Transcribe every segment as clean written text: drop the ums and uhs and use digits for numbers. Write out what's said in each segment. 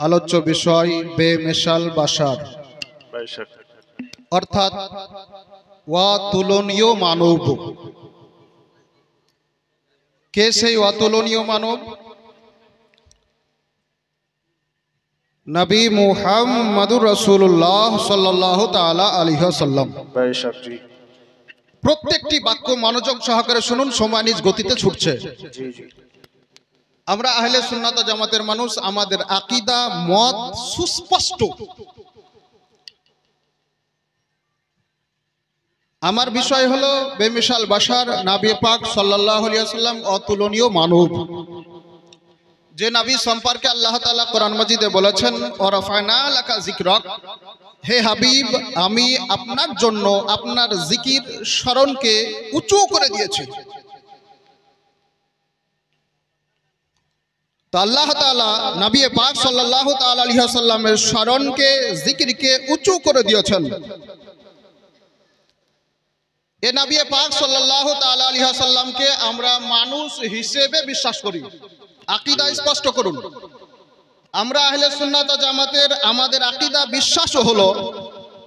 আলোচ্য বিষয় বেমিসাল বাশার অর্থাৎ অতুলনীয় মানব। কে সেই অতুলনীয় মানব? নবী মুহাম্মদুর রাসূলুল্লাহ সাল্লাল্লাহু তাআলা আলাইহি ওয়াসাল্লাম। প্রত্যেকটি বাক্য মনোযোগ সহকারে শুনুন, সময় নিজ গতিতে ছুটছে। আমরা আহলে সুন্নাত ওয়াল জামাতের মানুষ, আমাদের আকীদা মত সুস্পষ্ট। আমার বিষয় হলো বেমিসাল বাশার, নবী পাক সাল্লাল্লাহু আলাইহি ওয়াসাল্লাম অতুলনীয় মানব। যে নবী সম্পর্কে আল্লাহ তাআলা কোরআন মাজিদে বলেছেন, ওয়ারাফা'না লাকা যিকরাক, হে হাবিব আমি আপনার জন্য আপনার জিকির স্মরণকে উঁচু করে দিয়েছি। তো আল্লাহ তাআলা নবী পাক সাল্লাল্লাহু তাআলা আলাইহি ওয়াসাল্লামের স্মরণকে জিকিরকে উঁচু করে দিয়েছেন। এ নবী পাক সাল্লাল্লাহু তাআলা আলাইহি ওয়াসাল্লামকে আমরা মানুষ হিসেবে বিশ্বাস করি। আকীদা স্পষ্ট করুন। আমরা আহলে সুন্নাত ওয়াল জামাতের আমাদের আকীদা বিশ্বাস হলো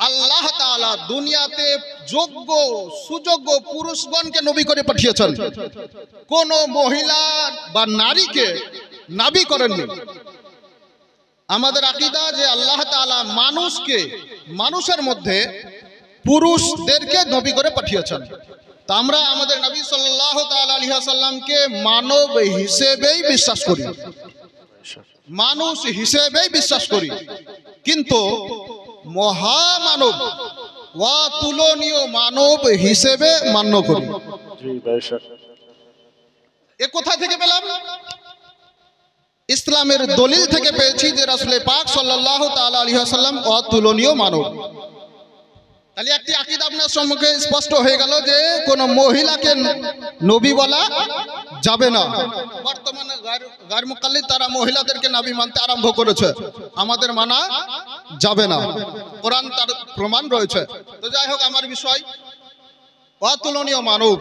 আল্লাহ তাআলা দুনিয়াতে যোগ্য সুযোগ্য পুরুষগণকে নবী করে পাঠিয়েছেন, কোন মহিলা বা নারীকে নবী করেননি। আমাদের আকীদা যে আল্লাহ তাআলা মানুষকে, মানুষের মধ্যে পুরুষদেরকে নবী করে পাঠিয়েছেন। তা আমরা আমাদের নবী সাল্লাল্লাহু তাআলা আলাইহি ওয়াসাল্লামকে মানব হিসেবেই বিশ্বাস করি, মানুষ হিসেবেই বিশ্বাস করি, কিন্তু মহামানব অতুলনীয় মানব হিসেবে মান্য করি। এ কোথা থেকে পেলাম? ইসলামের দলিল থেকে পেয়েছি যে রাসূল পাক সাল্লাল্লাহু তাআলা আলাইহি ওয়াসাল্লাম অতুলনীয় মানব। তাহলে একটি আকীদা আপনার সম্মুখে স্পষ্ট হয়ে গেল যে কোন মহিলাকে নবী বলা যাবে না। বর্তমানে গায়র মুকাল্লিদ তারা মহিলাদেরকে নবী মানতে আরম্ভ করেছে, আমাদের মানা যাবে না, কোরআন তার প্রমাণ রয়েছে। তো যাই হোক, আমার বিষয় অতুলনীয় মানব।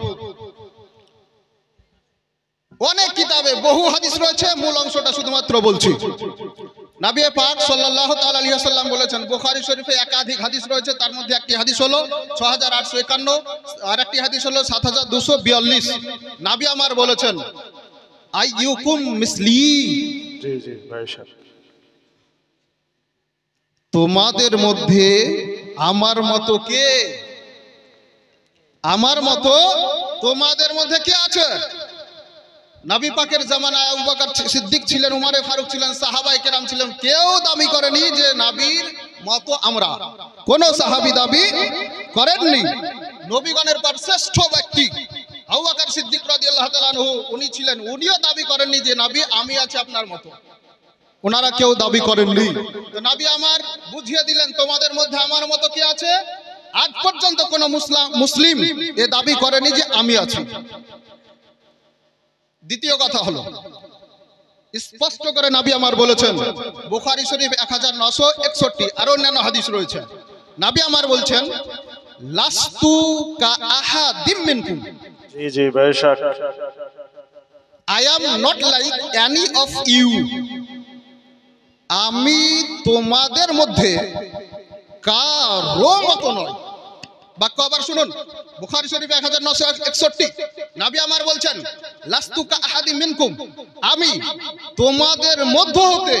অনেক কিতাবে বহু হাদিস রয়েছে, মূল অংশটা শুধুমাত্র বলছি। নবী পাক সাল্লাল্লাহু তাআলা আলাইহি ওয়াসাল্লাম বলেছেন, বুখারী শরীফে একাধিক হাদিস রয়েছে, তার মধ্যে একটি হাদিস হলো 6851, আর একটি হাদিস হলো 7242। নবী আমার বলেছেন, আইয়ুকুম মিসলি, জি জি ভাই সাহেব, তোমাদের মধ্যে আমার মতো কে? আমার মতো তোমাদের মধ্যে কে আছে? নবী পাকের জামানায় আবু বকর সিদ্দিক ছিলেন, উমর ফারুক ছিলেন, সাহাবায়ে কেরাম ছিলেন, কেউ দাবি করেনি যে নবীর মতো আমরা। কোন সাহাবী দাবি করেননি। নবীগণের পর শ্রেষ্ঠ ব্যক্তি আবু বকর সিদ্দিক রাদিয়াল্লাহু তাআলা আনহু, উনি ছিলেন, উনিও দাবি করেননি যে নবী আমি আছি আপনার মতো। ওনারা কেউ দাবি করেননি। তো নবী আমার বুঝিয়ে দিলেন তোমাদের মধ্যে আমার মতো কে আছে। আজ পর্যন্ত কোন মুসলিম এ দাবি করেনি যে আমি আছি। দ্বিতীয় কথা হলো, স্পষ্ট করে নবী আমার বলেছেন, বুখারী শরীফ 1961, আর অন্যান্য হাদিস রয়েছে। নবী আমার বলছেন, লাস্তু কা আহাদিম মিনকুম, জি জি বেশক, I am not like any of you, আমি তোমাদের মধ্যে কারো মতো নয়। বাক্য আবার শুনুন, বুখারী শরীফ 1961, নবী আমার বলছেন, লাস্তু কা আহাদিম মিনকুম, আমি তোমাদের মধ্য হতে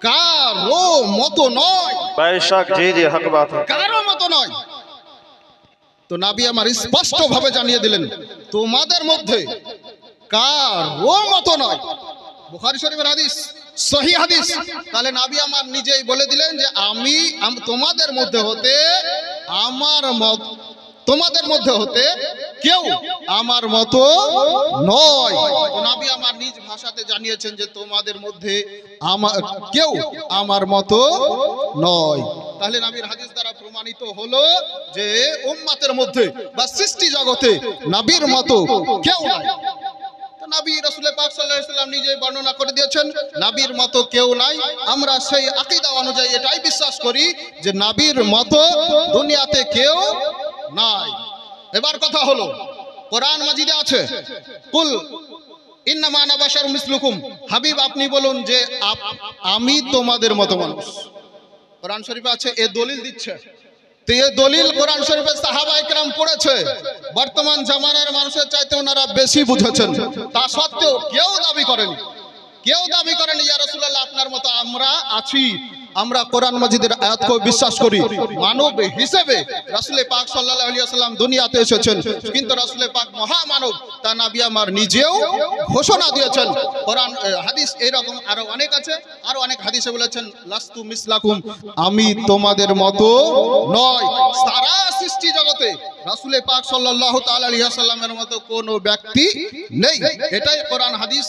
কারো মতো নয়। বেশক, জি জি হক বাত, কারো মতো নয়। তো নবী আমার স্পষ্ট ভাবে জানিয়ে দিলেন তোমাদের মধ্যে কারো মতো নয়। বুখারী শরীফের হাদিস, সহিহ হাদিস। তাহলে নবী আমার নিজেই বলে দিলেন যে আমি তোমাদের মধ্যে হতে আমার মত, তোমাদের মধ্যে হতে কেউ আমার মতো নয়। নবী আমার নিজ ভাষাতে জানিয়েছেন যে তোমাদের মধ্যে কেউ আমার মতো নয়। তাহলে নবীর হাদিস দ্বারা প্রমাণিত হলো যে উম্মতের মধ্যে বা সৃষ্টি জগতে নবীর মতো কেউ নাই। নবী রাসূল পাক সাল্লাল্লাহু আলাইহি ওয়াসাল্লাম নিজে বর্ণনা করে দিয়েছেন নবীর মতো কেউ নাই। আমরা সেই আকীদা অনুযায়ী এটাই বিশ্বাস করি যে নবীর মতো দুনিয়াতে কেউ নাই। এবার কথা হলো, কোরআন মাজিদে আছে, কুল ইন্নামা আনা বাশারুম মিসলুকুম, হাবিব আপনি বলুন যে আমি তোমাদের মতো মানুষ। কোরআন শরীফে আছে, এ দলিল দিচ্ছে। তো এই দলিল কোরআন শরীফে সাহাবায়ে কেরাম পড়েছে, বর্তমান জামানার মানুষের চাইতে ওনারা বেশি বুঝেছেন। তা সত্ত্বেও কেউ দাবি করেন ইয়া রাসূলুল্লাহ আপনার মতো আমরা আছি। আমরা কোরআন মাজিদের আয়াতকে বিশ্বাস করি। মানব হিসেবে রাসূল পাক সাল্লাল্লাহু আলাইহি ওয়াসাল্লাম দুনিয়াতে এসেছেন, কিন্তু রাসূল পাক মহামানব, তা নবী আমার নিজেও ঘোষণা দিয়েছেন। কোরআন হাদিস এরকম আরো অনেক আছে, আরো অনেক হাদিসে বলেছেন লাস্তু মিসলাকুম, আমি তোমাদের মতো নয়। সারা সৃষ্টি জগতে রাসূল পাক সাল্লাল্লাহু তাআলা আলাইহি ওয়াসাল্লামের মতো কোনো ব্যক্তি নেই। এটাই কোরআন হাদিস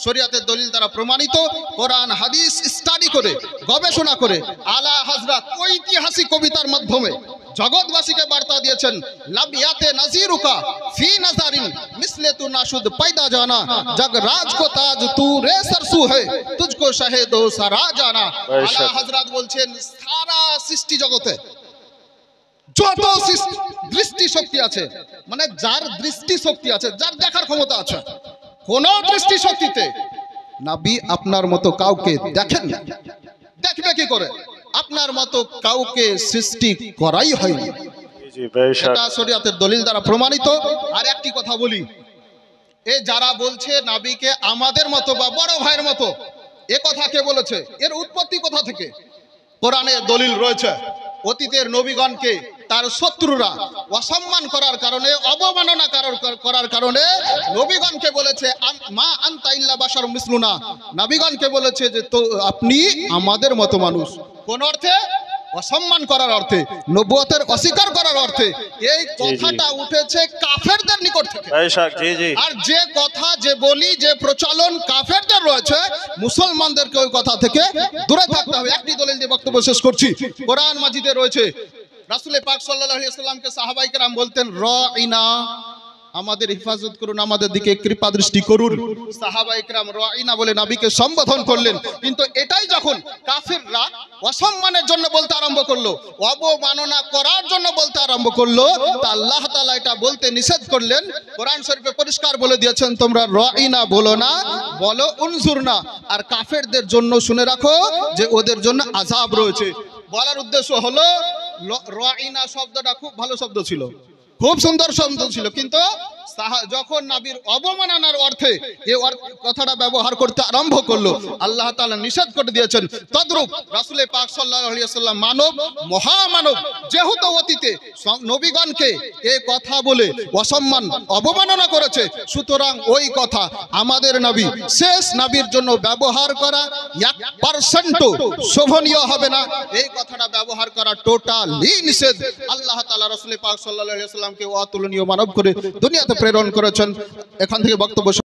শরীয়তের দলিল দ্বারা প্রমাণিত। কোরআন হাদিস স্টাডি করে, গবেষণা করে আলা হযরত ঐতিহাসিক কবিতার মাধ্যমে জগৎবাসীকে বার্তা দিয়েছেন, লাবিয়াতে নাজিরুকা ফি নাজারিন মিসলে তু নাশুদ पैदा জানা, জগ রাজ কো তাজ তু রে সরসু হে তুজকো শাহেদো সারা জানা। আলা হযরত বলছেন সারা সৃষ্টি জগতে যত দৃষ্টি শক্তি আছে, মানে যার দৃষ্টি শক্তি আছে, যার দেখার ক্ষমতা আছে, কোন দৃষ্টি শক্তিতে নবী আপনার মতো কাউকে দেখেন না। দেখবে কি করে? আপনার মতো কাউকে সৃষ্টি করাই হয়নি। এটা শরীয়তের দলিল দ্বারা প্রমাণিত। আর একটি কথা বলি, এ যারা বলছে নবীকে আমাদের মতো বা বড় ভাইয়ের মতো, এ কথা কে বলেছে? এর উৎপত্তি কোথা থেকে? কোরআনে দলিল রয়েছে। অতীতের নবীগণকে তার শত্রুরা অসম্মান করার কারণে, অবমাননা করার কারণে নবীগণকে বলেছে মা আনতা ইল্লা বাশারুম মিসলুনা, নবীগণকে বলেছে যে তো আপনি আমাদের মতো মানুষ। কোন অর্থে? অসম্মান করার অর্থে, নবুয়তের অস্বীকার করার অর্থে। এই কথাটা উঠেছে কাফেরদের নিকট থেকে। আর যে কথা, যে বলি, যে প্রচলন কাফেরদের রয়েছে, মুসলমানদেরকে ওই কথা থেকে দূরে থাকতে হবে। একটি দলিল দিয়ে বক্তব্য শেষ করছি। কোরআন মাজিদে রয়েছে রাসূল পাক সাল্লাল্লাহু আলাইহি ওয়াসাল্লামকে সাহাবায়ে কেরাম বলতেন রাইনা, আমাদের হেফাজত করুন, আমাদের দিকে কৃপা দৃষ্টি করুন। সাহাবায়ে কেরাম রাইনা বলে নবীকে সম্বোধন করলেন। কিন্তু এটাই যখন কাফিররা অসম্মানের জন্য বলতে আরম্ভ করলো, অবমাননা করার জন্য বলতে আরম্ভ করলো, তা আল্লাহ তাআলা এটা বলতে নিষেধ করলেন। কোরআন শরীফে পরিষ্কার বলে দিয়েছেন তোমরা রাইনা বলো না, বলো উনজুরনা। আর কাফেরদের জন্য শুনে রাখো যে ওদের জন্য আযাব রয়েছে। বলার উদ্দেশ্য হলো রাইনা শব্দটা খুব ভালো শব্দ ছিল, খুব সুন্দর শব্দ ছিল, কিন্তু যখন নবীর অবমাননার অর্থে এই কথাটা ব্যবহার করতে আরম্ভ করলো, আল্লাহ তাআলা নিষেধ করে দিয়েছেন। তদ্রূপ রাসূল পাক সাল্লাল্লাহু আলাইহি ওয়াসাল্লাম মানব, মহামানব, যেহেতু অতীতে নবীগণকে এই কথা বলে অসম্মান, অবমাননা করেছে, সুতরাং ওই কথা আমাদের নবী, শেষ নবীর জন্য ব্যবহার করা 1% শোভনীয় হবে না। এই কথাটা ব্যবহার করা টোটালি নিষেধ। আল্লাহ তাআলা রাসূল পাক সাল্লাল্লাহু আলাইহি ওয়াসাল্লামকে অতুলনীয় মানব করে দুনিয়াতে প্রেরণ করেছেন। এখান থেকে বক্তব্য